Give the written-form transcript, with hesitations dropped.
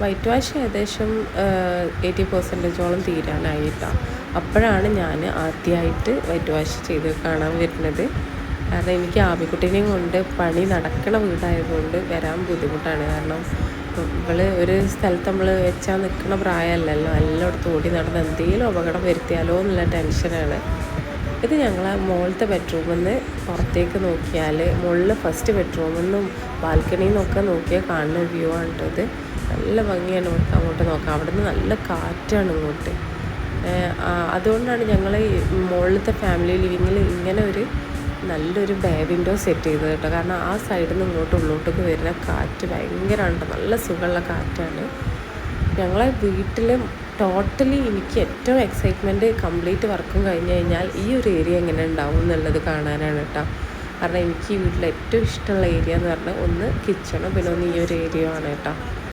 White wash ഏകദേശം 80% തീരാനായിട്ടാണ്. അപ്പോഴാണ് ഞാൻ ആദ്യമായിട്ട് വൈറ്റ് വാഷ് ചെയ്ത് കാണാൻ വരുന്നത്. കാരണം എനിക്ക് ആമിക്കുട്ടീനെയും കൊണ്ട് പണി നടക്കണ വീടായതുകൊണ്ട് വരാൻ ബുദ്ധിമുട്ടാണ്. കാരണം ഇവൾ ഒരു സ്ഥലത്ത് നമ്മൾ വെച്ചാൽ നിൽക്കുന്ന പ്രായമല്ലല്ലോ, എല്ലായിടത്തും ഓടി നടന്ന് എന്തെങ്കിലും അപകടം വരുത്തിയാലോ എന്നുള്ള ടെൻഷനാണ്. ഇത് ഞങ്ങളെ മുകളിലത്തെ ബെഡ്റൂമിൽ നിന്ന് പുറത്തേക്ക് നോക്കിയാൽ മുകളിൽ ഫസ്റ്റ് ബെഡ്റൂമിൽ നിന്നും ബാൽക്കണിയിൽ നിന്നൊക്കെ നോക്കിയാൽ കാണുന്ന വ്യൂ ആണ് ഇത്. നല്ല ഭംഗിയാണ് ഇവിടുത്തെ അങ്ങോട്ട് നോക്കാം. അവിടെ നിന്ന് നല്ല കാറ്റാണ് ഇങ്ങോട്ട്. അതുകൊണ്ടാണ് ഞങ്ങൾ മുകളിലത്തെ ഫാമിലി ലിവിങ്ങിൽ ഇങ്ങനെ ഒരു നല്ലൊരു ബേ വിൻഡോ സെറ്റ് ചെയ്തത് കേട്ടോ. കാരണം ആ സൈഡിൽ നിന്ന് ഇങ്ങോട്ട് ഉള്ളോട്ടേക്ക് വരുന്ന കാറ്റ് ഭയങ്കരമാണ്, നല്ല സുഖമുള്ള കാറ്റാണ്. ഞങ്ങളെ വീട്ടിൽ ടോട്ടലി എനിക്ക് ഏറ്റവും എക്സൈറ്റ്മെൻറ്റ് കംപ്ലീറ്റ് വർക്കും കഴിഞ്ഞ് കഴിഞ്ഞാൽ ഈ ഒരു ഏരിയ എങ്ങനെ ഉണ്ടാവും എന്നുള്ളത് കാണാനാണ് കേട്ടോ. കാരണം എനിക്ക് ഈ വീട്ടിൽ ഏറ്റവും ഇഷ്ടമുള്ള ഏരിയ എന്ന് പറഞ്ഞാൽ ഒന്ന് കിച്ചണും പിന്നെ ഒന്ന് ഈ ഒരു ഏരിയ ആണ് കേട്ടോ.